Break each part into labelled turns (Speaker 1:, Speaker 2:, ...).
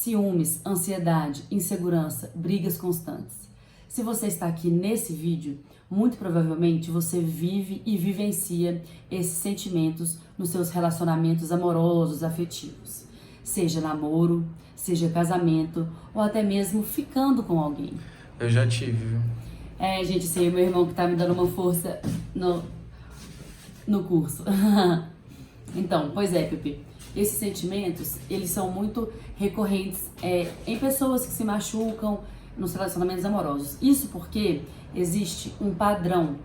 Speaker 1: ciúmes, ansiedade, insegurança, brigas constantes. Se você está aqui nesse vídeo, muito provavelmente você vive e vivencia esses sentimentos nos seus relacionamentos amorosos, afetivos. Seja namoro, seja casamento ou até mesmo ficando com alguém.
Speaker 2: Eu já tive, viu?
Speaker 1: Gente, esse aí é meu irmão que tá me dando uma força no curso. Então, pois é, Pepe. Esses sentimentos, eles são muito recorrentes em pessoas que se machucam nos relacionamentos amorosos. Isso porque existe um padrão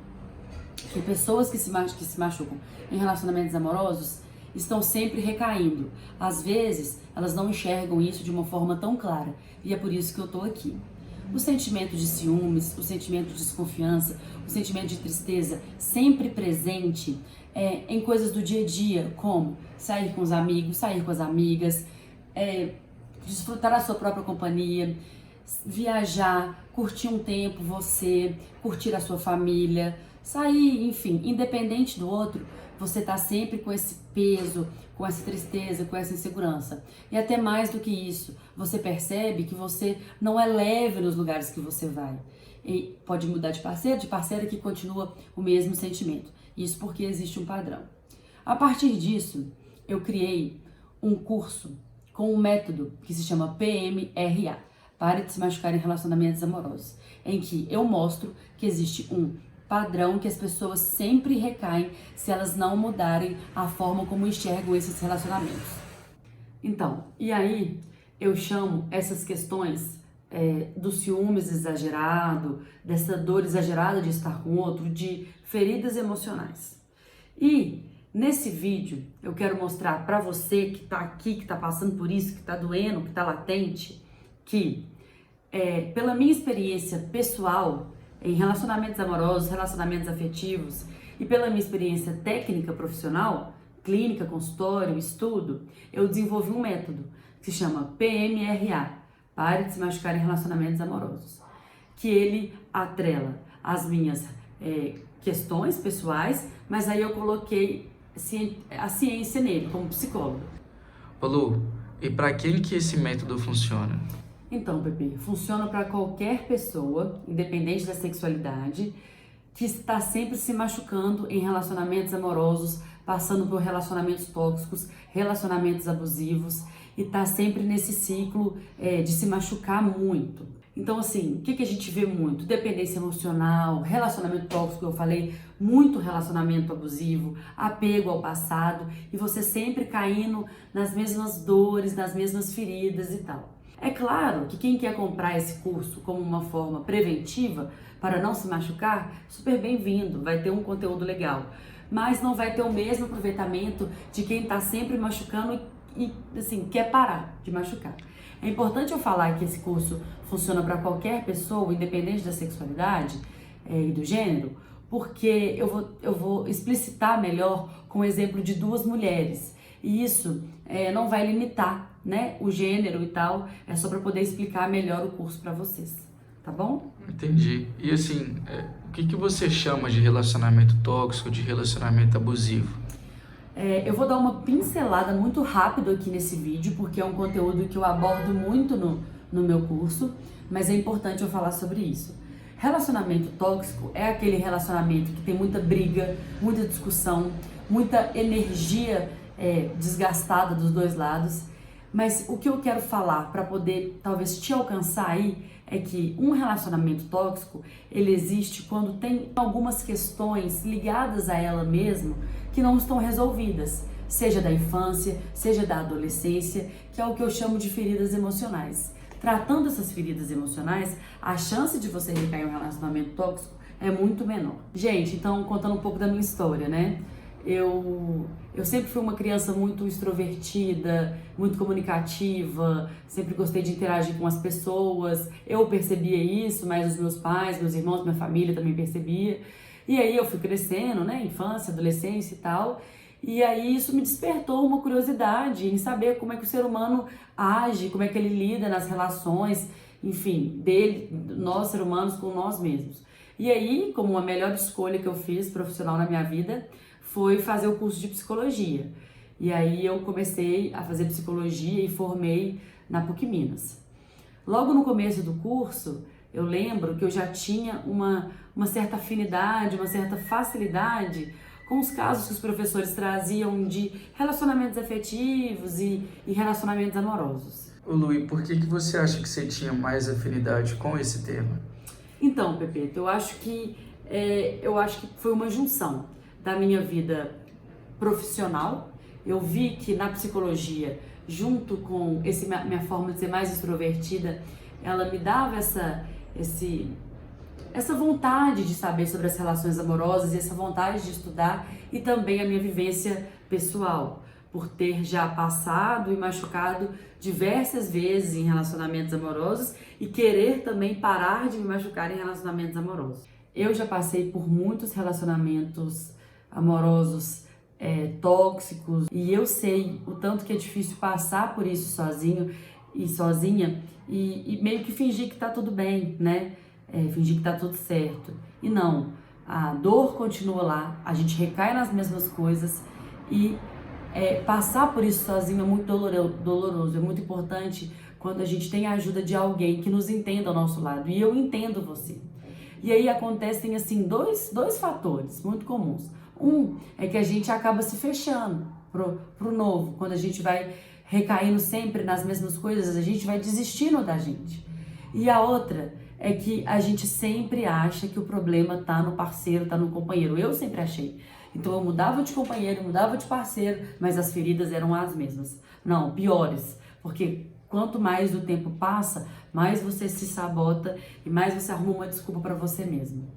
Speaker 1: que pessoas que se machucam em relacionamentos amorosos estão sempre recaindo. Às vezes, elas não enxergam isso de uma forma tão clara. E é por isso que eu tô aqui. O sentimento de ciúmes, o sentimento de desconfiança, o sentimento de tristeza, sempre presente em coisas do dia a dia, como sair com os amigos, sair com as amigas, desfrutar da sua própria companhia, viajar, curtir um tempo você, curtir a sua família, sair, enfim, independente do outro, você tá sempre com esse peso, com essa tristeza, com essa insegurança. E até mais do que isso, você percebe que você não é leve nos lugares que você vai. E pode mudar de parceira que continua o mesmo sentimento. Isso porque existe um padrão. A partir disso, eu criei um curso com um método que se chama PMRA. Pare de se machucar em relacionamentos amorosos. Em que eu mostro que existe um padrão que as pessoas sempre recaem se elas não mudarem a forma como enxergam esses relacionamentos. Então, e aí eu chamo essas questões do ciúmes exagerado, dessa dor exagerada de estar com outro, de feridas emocionais. E nesse vídeo eu quero mostrar para você que tá aqui, que tá passando por isso, que tá doendo, que tá latente, que pela minha experiência pessoal em relacionamentos amorosos, relacionamentos afetivos e pela minha experiência técnica profissional, clínica, consultório, estudo, eu desenvolvi um método que se chama PMRA, Pare de se machucar em relacionamentos amorosos, que ele atrela as minhas questões pessoais, mas aí eu coloquei a ciência nele, como psicóloga.
Speaker 2: Ô Lu, e para quem que esse método funciona?
Speaker 1: Então, Pepe, funciona para qualquer pessoa, independente da sexualidade, que está sempre se machucando em relacionamentos amorosos, passando por relacionamentos tóxicos, relacionamentos abusivos, e está sempre nesse ciclo de se machucar muito. Então, assim, o que a gente vê muito? Dependência emocional, relacionamento tóxico, eu falei, muito relacionamento abusivo, apego ao passado, e você sempre caindo nas mesmas dores, nas mesmas feridas e tal. É claro que quem quer comprar esse curso como uma forma preventiva para não se machucar, super bem-vindo, vai ter um conteúdo legal. Mas não vai ter o mesmo aproveitamento de quem está sempre machucando e assim, quer parar de machucar. É importante eu falar que esse curso funciona para qualquer pessoa, independente da sexualidade e do gênero, porque eu vou explicitar melhor com o exemplo de duas mulheres. E isso não vai limitar, né, o gênero e tal, é só para poder explicar melhor o curso para vocês, tá bom?
Speaker 2: Entendi. E assim, o que você chama de relacionamento tóxico, de relacionamento abusivo?
Speaker 1: Eu vou dar uma pincelada muito rápido aqui nesse vídeo, porque é um conteúdo que eu abordo muito no meu curso, mas é importante eu falar sobre isso. Relacionamento tóxico é aquele relacionamento que tem muita briga, muita discussão, muita energia desgastada dos dois lados. Mas o que eu quero falar para poder talvez te alcançar aí é que um relacionamento tóxico, ele existe quando tem algumas questões ligadas a ela mesma que não estão resolvidas, seja da infância, seja da adolescência, que é o que eu chamo de feridas emocionais. Tratando essas feridas emocionais, a chance de você recair em um relacionamento tóxico é muito menor. Gente, então contando um pouco da minha história, né? Eu sempre fui uma criança muito extrovertida, muito comunicativa, sempre gostei de interagir com as pessoas. Eu percebia isso, mas os meus pais, meus irmãos, minha família também percebia. E aí eu fui crescendo, né, infância, adolescência e tal. E aí isso me despertou uma curiosidade em saber como é que o ser humano age, como é que ele lida nas relações, enfim, nós seres humanos com nós mesmos. E aí, como a melhor escolha que eu fiz profissional na minha vida, foi fazer o curso de psicologia. E aí eu comecei a fazer psicologia e formei na PUC Minas. Logo no começo do curso, eu lembro que eu já tinha uma certa afinidade, uma certa facilidade com os casos que os professores traziam de relacionamentos afetivos e relacionamentos amorosos.
Speaker 2: Ô Lu, por que você acha que você tinha mais afinidade com esse tema?
Speaker 1: Então, Pepeto, eu acho que foi uma junção da minha vida profissional. Eu vi que na psicologia, junto com minha forma de ser mais extrovertida, ela me dava essa vontade de saber sobre as relações amorosas e essa vontade de estudar, e também a minha vivência pessoal, por ter já passado e machucado diversas vezes em relacionamentos amorosos e querer também parar de me machucar em relacionamentos amorosos. Eu já passei por muitos relacionamentos amorosos tóxicos, e eu sei o tanto que é difícil passar por isso sozinho e sozinha e meio que fingir que tá tudo bem, né? Fingir que tá tudo certo. E não, a dor continua lá, a gente recai nas mesmas coisas e passar por isso sozinho é muito doloroso. É muito importante quando a gente tem a ajuda de alguém que nos entenda ao nosso lado. E eu entendo você. E aí acontecem assim dois fatores muito comuns. Um é que a gente acaba se fechando pro novo. Quando a gente vai recaindo sempre nas mesmas coisas, a gente vai desistindo da gente. E a outra é que a gente sempre acha que o problema tá no parceiro, tá no companheiro. Eu sempre achei. Então eu mudava de companheiro, mudava de parceiro, mas as feridas eram as mesmas. Não, piores. Porque quanto mais o tempo passa, mais você se sabota e mais você arruma uma desculpa para você mesmo.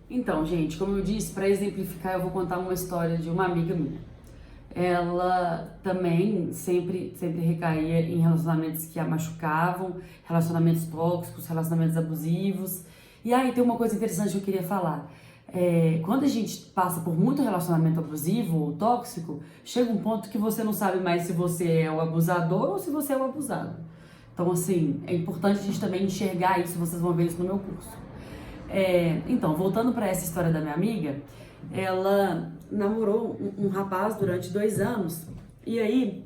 Speaker 1: Então, gente, como eu disse, para exemplificar, eu vou contar uma história de uma amiga minha. Ela também sempre recaía em relacionamentos que a machucavam, relacionamentos tóxicos, relacionamentos abusivos. E aí tem uma coisa interessante que eu queria falar. Quando a gente passa por muito relacionamento abusivo ou tóxico, chega um ponto que você não sabe mais se você é o abusador ou se você é o abusado. Então, assim, é importante a gente também enxergar isso, vocês vão ver isso no meu curso. Então, voltando para essa história da minha amiga, ela namorou um rapaz durante 2 anos, e aí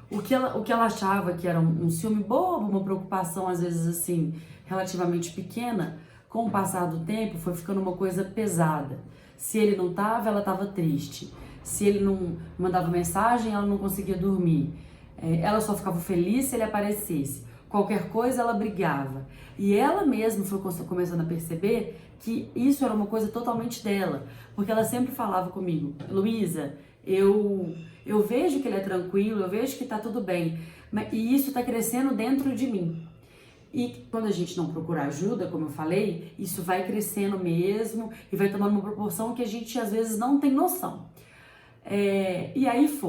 Speaker 1: o que ela achava que era um ciúme bobo, uma preocupação às vezes assim relativamente pequena, com o passar do tempo foi ficando uma coisa pesada. Se ele não tava, ela tava triste. Se ele não mandava mensagem, ela não conseguia dormir. Ela só ficava feliz se ele aparecesse. Qualquer coisa ela brigava. E ela mesma foi começando a perceber que isso era uma coisa totalmente dela. Porque ela sempre falava comigo: Luísa, eu vejo que ele é tranquilo, eu vejo que tá tudo bem. E isso tá crescendo dentro de mim. E quando a gente não procura ajuda, como eu falei, isso vai crescendo mesmo e vai tomando uma proporção que a gente às vezes não tem noção. E aí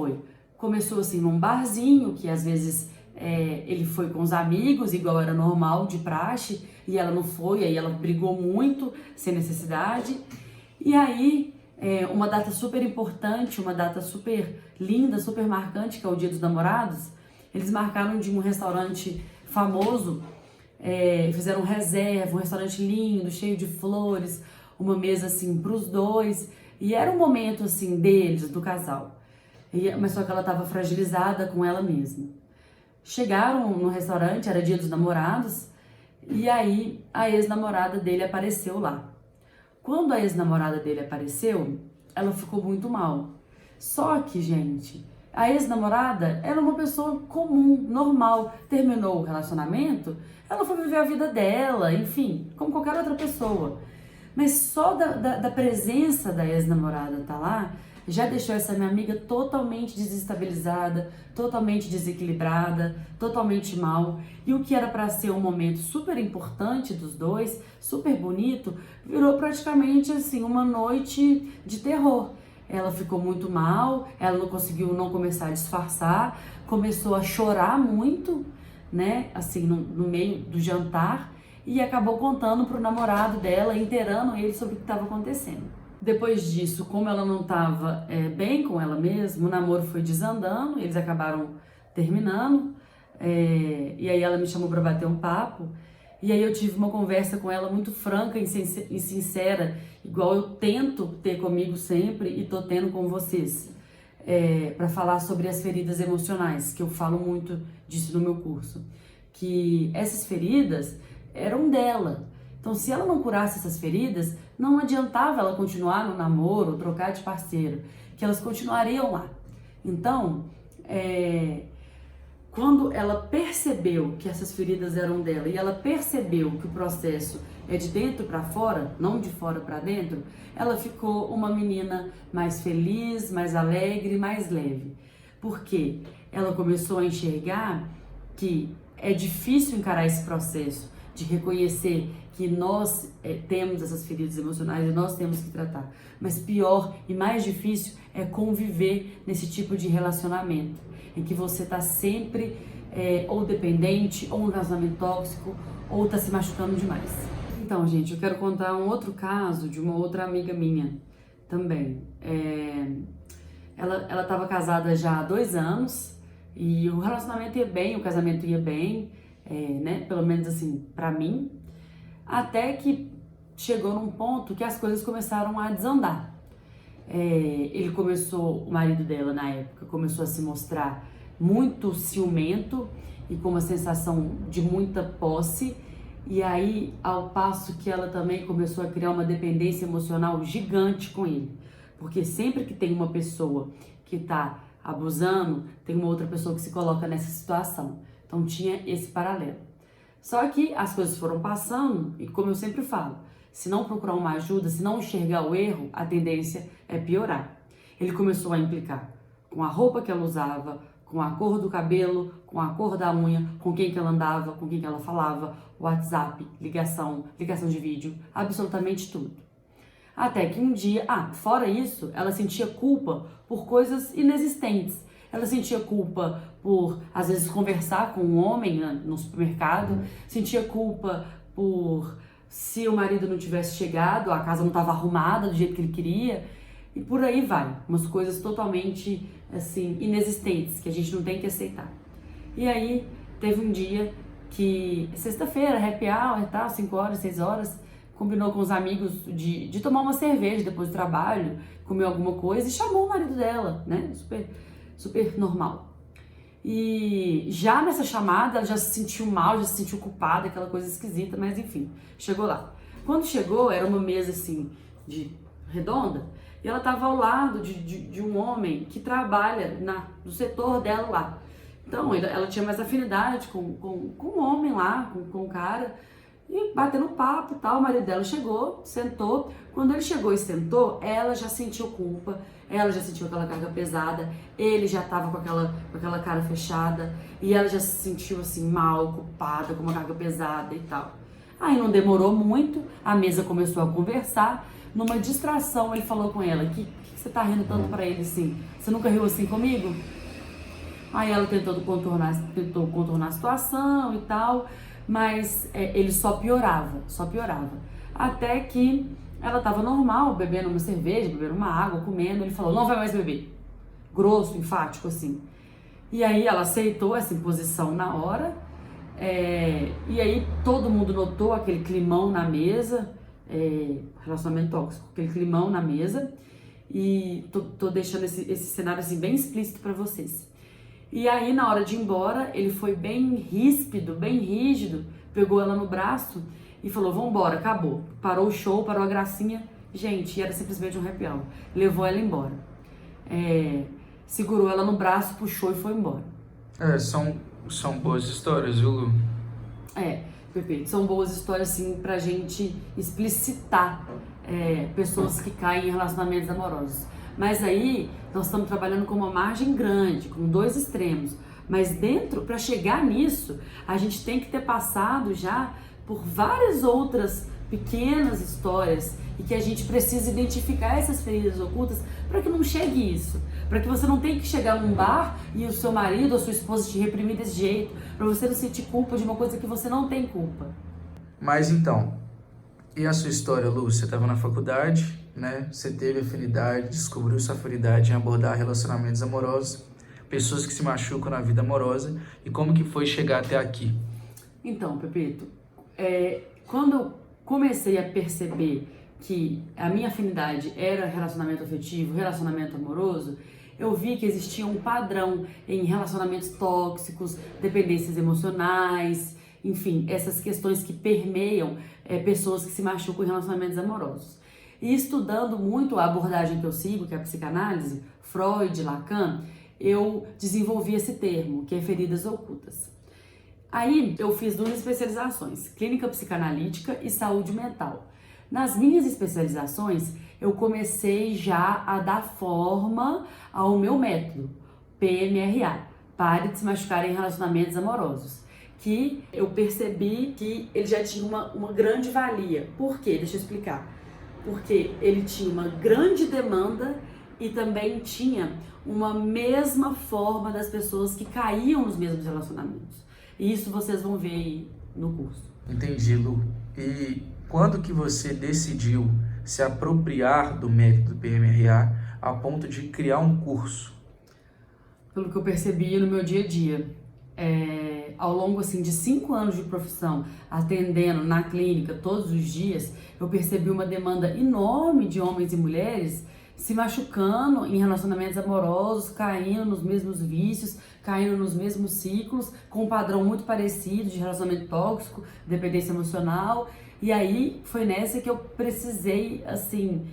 Speaker 1: começou assim num barzinho, que às vezes ele foi com os amigos, igual era normal, de praxe, e ela não foi, aí ela brigou muito, sem necessidade. E aí, uma data super importante, uma data super linda, super marcante, que é o Dia dos Namorados, eles marcaram de um restaurante famoso, fizeram reserva, um restaurante lindo, cheio de flores, uma mesa assim pros dois, e era um momento assim deles, do casal. Mas só que ela estava fragilizada com ela mesma. Chegaram no restaurante, era Dia dos Namorados, e aí a ex-namorada dele apareceu lá. Quando a ex-namorada dele apareceu, ela ficou muito mal. Só que, gente, a ex-namorada era uma pessoa comum, normal. Terminou o relacionamento, ela foi viver a vida dela, enfim, como qualquer outra pessoa. Mas só da presença da ex-namorada tá lá, já deixou essa minha amiga totalmente desestabilizada, totalmente desequilibrada, totalmente mal. E o que era para ser um momento super importante dos dois, super bonito, virou praticamente assim uma noite de terror. Ela ficou muito mal, ela não conseguiu não começar a disfarçar, começou a chorar muito, né, assim, no meio do jantar, e acabou contando pro namorado dela, inteirando ele sobre o que estava acontecendo. Depois disso, como ela não estava bem com ela mesma, o namoro foi desandando, eles acabaram terminando, e aí ela me chamou para bater um papo, e aí eu tive uma conversa com ela muito franca e sincera, igual eu tento ter comigo sempre e tô tendo com vocês. para falar sobre as feridas emocionais, que eu falo muito disso no meu curso. Que essas feridas eram dela. Então, se ela não curasse essas feridas, não adiantava ela continuar no namoro, trocar de parceiro, que elas continuariam lá. Então, quando ela percebeu que essas feridas eram dela e ela percebeu que o processo é de dentro para fora, não de fora para dentro, ela ficou uma menina mais feliz, mais alegre, mais leve. Porque ela começou a enxergar que é difícil encarar esse processo de reconhecer que nós temos essas feridas emocionais e nós temos que tratar. Mas pior e mais difícil é conviver nesse tipo de relacionamento, em que você está sempre ou dependente, ou um relacionamento tóxico, ou está se machucando demais. Então, gente, eu quero contar um outro caso de uma outra amiga minha também. Ela estava casada já há 2 anos e o relacionamento ia bem, o casamento ia bem, né? Pelo menos assim, pra mim. Até que chegou num ponto que as coisas começaram a desandar. O marido dela na época, começou a se mostrar muito ciumento e com uma sensação de muita posse. E aí, ao passo que ela também começou a criar uma dependência emocional gigante com ele. Porque sempre que tem uma pessoa que tá abusando, tem uma outra pessoa que se coloca nessa situação. Então tinha esse paralelo. Só que as coisas foram passando e, como eu sempre falo, se não procurar uma ajuda, se não enxergar o erro, a tendência é piorar. Ele começou a implicar com a roupa que ela usava, com a cor do cabelo, com a cor da unha, com quem que ela andava, com quem que ela falava, WhatsApp, ligação de vídeo, absolutamente tudo. Até que um dia, fora isso, ela sentia culpa por coisas inexistentes. Ela sentia culpa por, às vezes, conversar com um homem no supermercado, sentia culpa por se o marido não tivesse chegado, a casa não estava arrumada do jeito que ele queria, e por aí vai. Umas coisas totalmente, assim, inexistentes, que a gente não tem que aceitar. E aí, teve um dia que, sexta-feira, happy hour e tal, 5 horas, 6 horas, combinou com os amigos de tomar uma cerveja depois do trabalho, comer alguma coisa e chamou o marido dela, né? Super normal. E já nessa chamada, ela já se sentiu mal, já se sentiu culpada, aquela coisa esquisita, mas enfim, chegou lá. Quando chegou, era uma mesa assim, redonda, e ela estava ao lado de um homem que trabalha no setor dela lá. Então, ela tinha mais afinidade com o homem lá, com o cara, e batendo papo e tal. O marido dela chegou, sentou. Quando ele chegou e sentou, ela já sentiu culpa, ela já sentiu aquela carga pesada, ele já tava com aquela cara fechada, e ela já se sentiu assim mal, culpada, com uma carga pesada e tal. Aí não demorou muito, a mesa começou a conversar. Numa distração, ele falou com ela: que você tá rindo tanto pra ele assim? Você nunca riu assim comigo? Aí ela tentou contornar a situação e tal, mas ele só piorava. Até que ela tava normal, bebendo uma cerveja, bebendo uma água, comendo. Ele falou: não vai mais beber. Grosso, enfático, assim. E aí ela aceitou essa imposição na hora. E aí todo mundo notou aquele climão na mesa, relacionamento tóxico, aquele climão na mesa. E tô deixando esse cenário assim bem explícito pra vocês. E aí, na hora de ir embora, ele foi bem ríspido, bem rígido, pegou ela no braço e falou: vambora, acabou. Parou o show, parou a gracinha. Gente, era simplesmente um happy hour. Levou ela embora. Segurou ela no braço, puxou e foi embora.
Speaker 2: São boas histórias, viu, Lu?
Speaker 1: Perfeito. São boas histórias, assim, pra gente explicitar pessoas que caem em relacionamentos amorosos. Mas aí, nós estamos trabalhando com uma margem grande, com 2 extremos. Mas dentro, para chegar nisso, a gente tem que ter passado já por várias outras pequenas histórias e que a gente precisa identificar essas feridas ocultas para que não chegue isso. Para que você não tenha que chegar num bar e o seu marido ou sua esposa te reprimir desse jeito, para você não sentir culpa de uma coisa que você não tem culpa.
Speaker 2: Mas então, e a sua história, Lu? Você estava na faculdade, né? Você teve afinidade, descobriu sua afinidade em abordar relacionamentos amorosos, pessoas que se machucam na vida amorosa, e como que foi chegar até aqui?
Speaker 1: Então, Pepito, quando eu comecei a perceber que a minha afinidade era relacionamento afetivo, relacionamento amoroso, eu vi que existia um padrão em relacionamentos tóxicos, dependências emocionais, enfim, essas questões que permeiam pessoas que se machucam em relacionamentos amorosos. E estudando muito a abordagem que eu sigo, que é a psicanálise, Freud, Lacan, eu desenvolvi esse termo, que é feridas ocultas. Aí eu fiz 2 especializações, clínica psicanalítica e saúde mental. Nas minhas especializações, eu comecei já a dar forma ao meu método, PMRA, Pare de se machucar em relacionamentos amorosos, que eu percebi que ele já tinha uma grande valia. Por quê? Deixa eu explicar. Porque ele tinha uma grande demanda e também tinha uma mesma forma das pessoas que caíam nos mesmos relacionamentos. E isso vocês vão ver aí no curso.
Speaker 2: Entendi, Lu. E quando que você decidiu se apropriar do método PMRA a ponto de criar um curso?
Speaker 1: Pelo que eu percebi no meu dia a dia, ao longo assim, de 5 anos de profissão, atendendo na clínica todos os dias, eu percebi uma demanda enorme de homens e mulheres se machucando em relacionamentos amorosos, caindo nos mesmos vícios, caindo nos mesmos ciclos, com um padrão muito parecido de relacionamento tóxico, dependência emocional. E aí foi nessa que eu precisei, assim,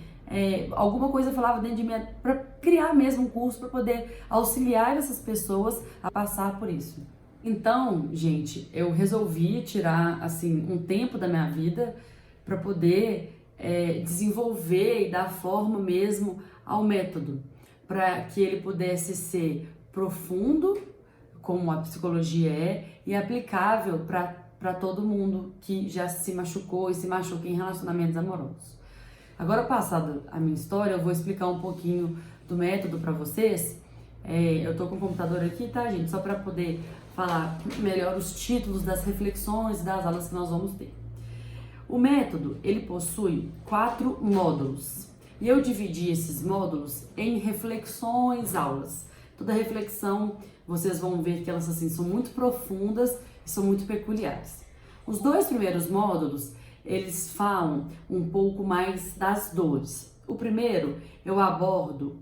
Speaker 1: alguma coisa falava dentro de mim para criar mesmo um curso para poder auxiliar essas pessoas a passar por isso. Então, gente, eu resolvi tirar, assim, um tempo da minha vida para poder desenvolver e dar forma mesmo ao método, para que ele pudesse ser profundo, como a psicologia é, e aplicável para todo mundo que já se machucou e se machuca em relacionamentos amorosos. Agora, passada a minha história, eu vou explicar um pouquinho do método para vocês. Eu tô com o computador aqui, tá, gente? Só para poder falar melhor os títulos das reflexões e das aulas que nós vamos ter. O método, ele possui 4 módulos. E eu dividi esses módulos em reflexões, aulas. Toda reflexão, vocês vão ver que elas assim, são muito profundas e são muito peculiares. Os 2 primeiros módulos, eles falam um pouco mais das dores. O primeiro, eu abordo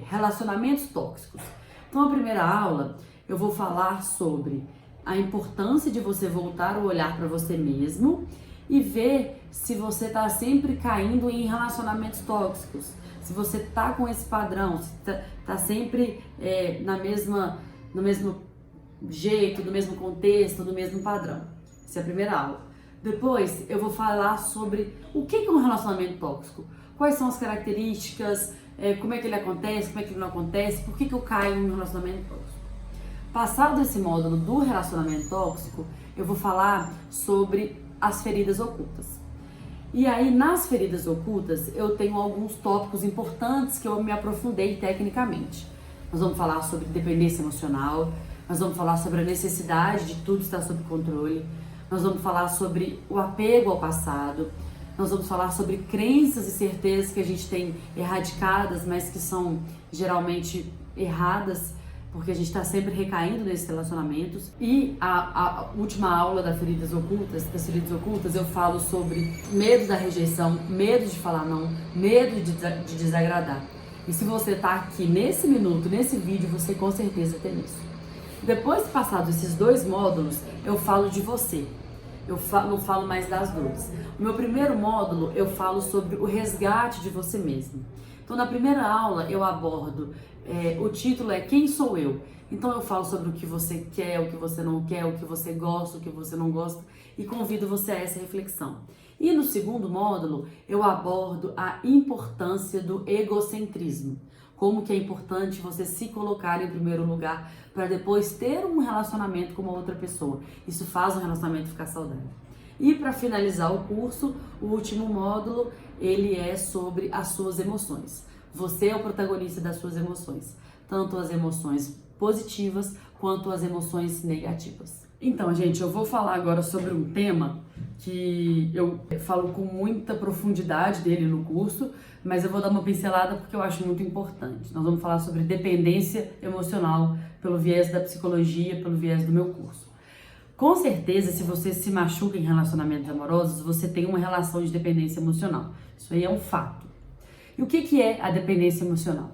Speaker 1: relacionamentos tóxicos. Então, a primeira aula, eu vou falar sobre a importância de você voltar o olhar para você mesmo e ver se você está sempre caindo em relacionamentos tóxicos, se você está com esse padrão, se está sempre no mesmo jeito, no mesmo contexto, no mesmo padrão. Essa é a primeira aula. Depois eu vou falar sobre o que é um relacionamento tóxico, quais são as características, como é que ele acontece, como é que ele não acontece, por que eu caio em um relacionamento tóxico. Passado esse módulo do relacionamento tóxico, eu vou falar sobre as feridas ocultas. E aí, nas feridas ocultas, eu tenho alguns tópicos importantes que eu me aprofundei tecnicamente. Nós vamos falar sobre dependência emocional, nós vamos falar sobre a necessidade de tudo estar sob controle, nós vamos falar sobre o apego ao passado, nós vamos falar sobre crenças e certezas que a gente tem erradicadas, mas que são geralmente erradas, porque a gente está sempre recaindo nesses relacionamentos. E a última aula das feridas ocultas, eu falo sobre medo da rejeição, medo de falar não, medo de desagradar. E se você está aqui nesse minuto, nesse vídeo, você com certeza tem isso. Depois de passado esses 2 módulos, eu falo de você. Eu não falo mais das dores. O meu primeiro módulo, eu falo sobre o resgate de você mesmo. Então, na primeira aula, eu abordo, o título é Quem Sou Eu? Então, eu falo sobre o que você quer, o que você não quer, o que você gosta, o que você não gosta, e convido você a essa reflexão. E no segundo módulo, eu abordo a importância do egocentrismo. Como que é importante você se colocar em primeiro lugar para depois ter um relacionamento com uma outra pessoa. Isso faz um relacionamento ficar saudável. E para finalizar o curso, o último módulo, ele é sobre as suas emoções. Você é o protagonista das suas emoções, tanto as emoções positivas quanto as emoções negativas. Então, gente, eu vou falar agora sobre um tema que eu falo com muita profundidade dele no curso, mas eu vou dar uma pincelada porque eu acho muito importante. Nós vamos falar sobre dependência emocional pelo viés da psicologia, pelo viés do meu curso. Com certeza, se você se machuca em relacionamentos amorosos, você tem uma relação de dependência emocional. Isso aí é um fato. E o que é a dependência emocional?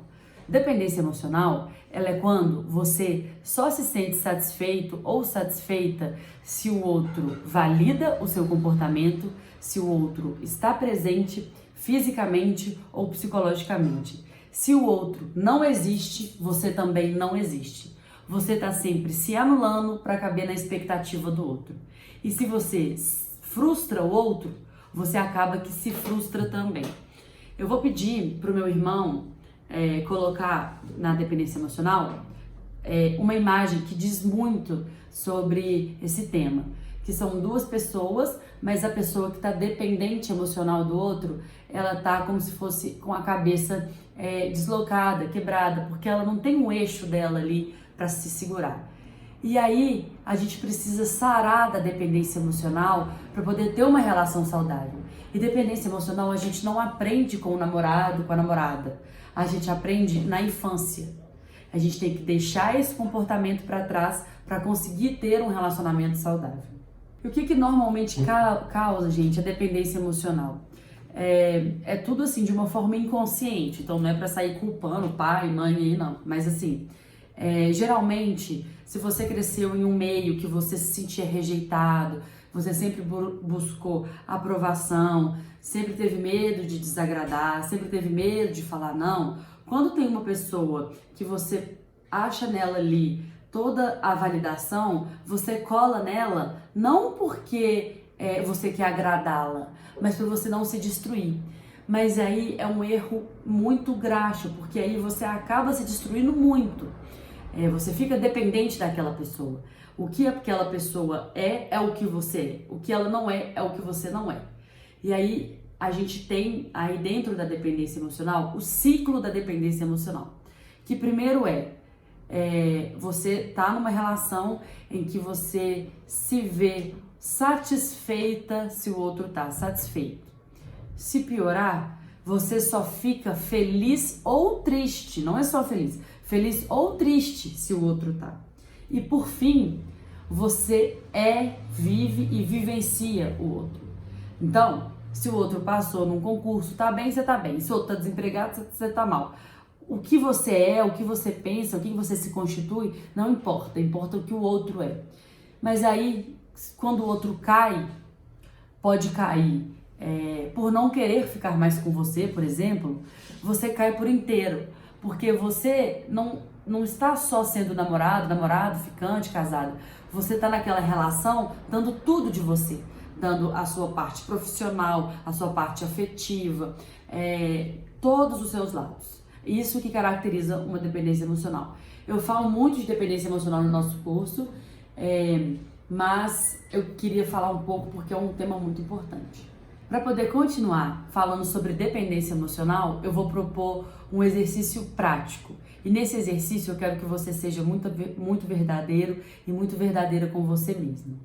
Speaker 1: Dependência emocional, ela é quando você só se sente satisfeito ou satisfeita se o outro valida o seu comportamento, se o outro está presente fisicamente ou psicologicamente. Se o outro não existe, você também não existe. Você está sempre se anulando para caber na expectativa do outro. E se você frustra o outro, você acaba que se frustra também. Eu vou pedir para o meu irmão colocar na dependência emocional uma imagem que diz muito sobre esse tema, que são duas pessoas, mas a pessoa que está dependente emocional do outro, ela tá como se fosse com a cabeça deslocada, quebrada, porque ela não tem um eixo dela ali para se segurar. E aí a gente precisa sarar da dependência emocional para poder ter uma relação saudável. E dependência emocional a gente não aprende com o namorado, com a namorada. A gente aprende na infância. A gente tem que deixar esse comportamento para trás para conseguir ter um relacionamento saudável. E o que normalmente causa, gente, a dependência emocional? É tudo assim de uma forma inconsciente. Então não é para sair culpando pai, mãe aí não. Mas assim, geralmente, se você cresceu em um meio que você se sentia rejeitado, você sempre buscou aprovação, sempre teve medo de desagradar, sempre teve medo de falar não, quando tem uma pessoa que você acha nela ali toda a validação, você cola nela não porque você quer agradá-la, mas para você não se destruir. Mas aí é um erro muito graxo, porque aí você acaba se destruindo muito. Você fica dependente daquela pessoa. O que aquela pessoa é o que você é. O que ela não é o que você não é. E aí a gente tem aí dentro da dependência emocional o ciclo da dependência emocional. Que primeiro você tá numa relação em que você se vê satisfeita se o outro tá satisfeito. Se piorar, você só fica feliz ou triste, não é só feliz ou triste se o outro tá. E por fim, você vive e vivencia o outro. Então, se o outro passou num concurso, tá bem, você tá bem. Se o outro tá desempregado, você tá mal. O que você é, o que você pensa, o que você se constitui, não importa, importa o que o outro é. Mas aí, quando o outro cai, pode cair por não querer ficar mais com você, por exemplo, você cai por inteiro. Porque você não está só sendo namorado, ficante, casado. Você está naquela relação dando tudo de você. Dando a sua parte profissional, a sua parte afetiva, todos os seus lados. Isso que caracteriza uma dependência emocional. Eu falo muito de dependência emocional no nosso curso, mas eu queria falar um pouco porque é um tema muito importante. Para poder continuar falando sobre dependência emocional, eu vou propor um exercício prático. E nesse exercício eu quero que você seja muito verdadeiro e muito verdadeira com você mesmo.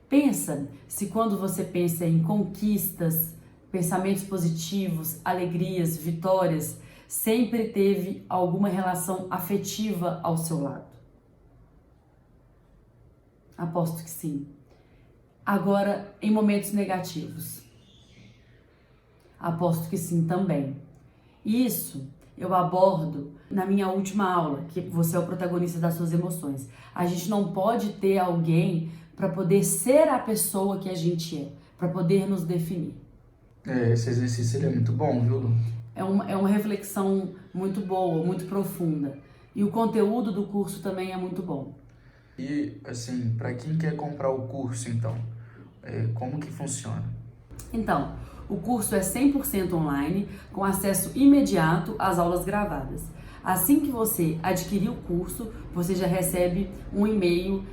Speaker 1: Pensa se quando você pensa em conquistas, pensamentos positivos, alegrias, vitórias, sempre teve alguma relação afetiva ao seu lado. Aposto que sim. Agora, em momentos negativos. Aposto que sim também. Isso eu abordo na minha última aula, que você é o protagonista das suas emoções. A gente não pode ter alguém para poder ser a pessoa que a gente para poder nos definir.
Speaker 2: Esse exercício ele é muito bom, viu, Lu?
Speaker 1: É uma reflexão muito boa, muito profunda. E o conteúdo do curso também é muito bom.
Speaker 2: E, assim, para quem quer comprar o curso, então, como que funciona?
Speaker 1: Então, o curso é 100% online, com acesso imediato às aulas gravadas. Assim que você adquirir o curso, você já recebe um e-mail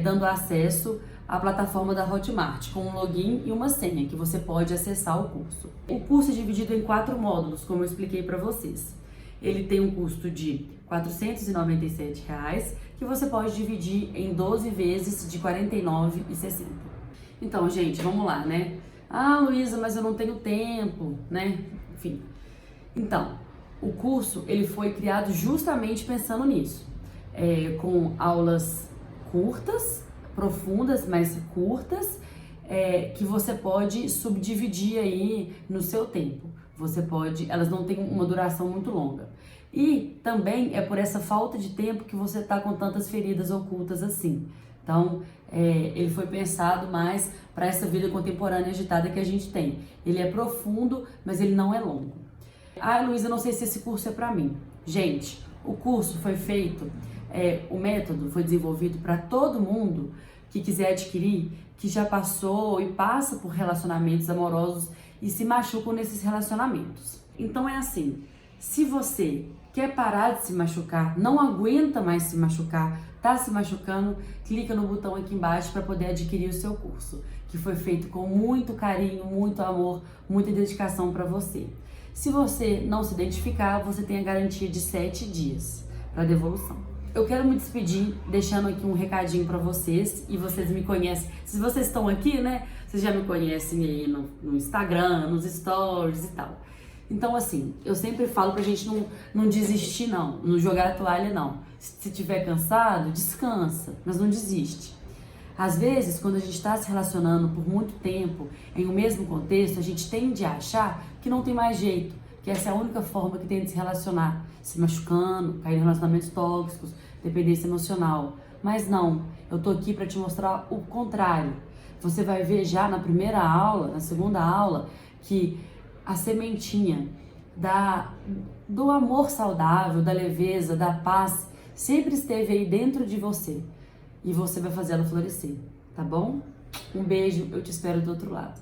Speaker 1: dando acesso à plataforma da Hotmart, com um login e uma senha, que você pode acessar o curso. O curso é dividido em 4 módulos, como eu expliquei para vocês. Ele tem um custo de R$ 497,00, que você pode dividir em 12 vezes de R$ 49,60. Então, gente, vamos lá, né? Ah, Luísa, mas eu não tenho tempo, né? Enfim. Então, o curso ele foi criado justamente pensando nisso, com aulas curtas, profundas, mas curtas, que você pode subdividir aí no seu tempo. Elas não têm uma duração muito longa. E também é por essa falta de tempo que você está com tantas feridas ocultas assim. Então, ele foi pensado mais para essa vida contemporânea agitada que a gente tem. Ele é profundo, mas ele não é longo. Ah, Luísa, não sei se esse curso é para mim. Gente, o curso foi feito, o método foi desenvolvido para todo mundo que quiser adquirir, que já passou e passa por relacionamentos amorosos e se machucam nesses relacionamentos. Então é assim, se você quer parar de se machucar, não aguenta mais se machucar, tá se machucando, clica no botão aqui embaixo para poder adquirir o seu curso, que foi feito com muito carinho, muito amor, muita dedicação para você. Se você não se identificar, você tem a garantia de 7 dias para devolução. Eu quero me despedir deixando aqui um recadinho para vocês, e vocês me conhecem. Se vocês estão aqui, né, vocês já me conhecem aí no Instagram, nos stories e tal. Então, assim, eu sempre falo pra gente não desistir, não jogar a toalha, não. Se tiver cansado, descansa, mas não desiste. Às vezes, quando a gente está se relacionando por muito tempo em um mesmo contexto, a gente tende a achar que não tem mais jeito, que essa é a única forma que tem de se relacionar, se machucando, cair em relacionamentos tóxicos, dependência emocional. Mas não, eu tô aqui para te mostrar o contrário. Você vai ver já na primeira aula, na segunda aula, que a sementinha do amor saudável, da leveza, da paz, sempre esteve aí dentro de você. E você vai fazer ela florescer, tá bom? Um beijo, eu te espero do outro lado.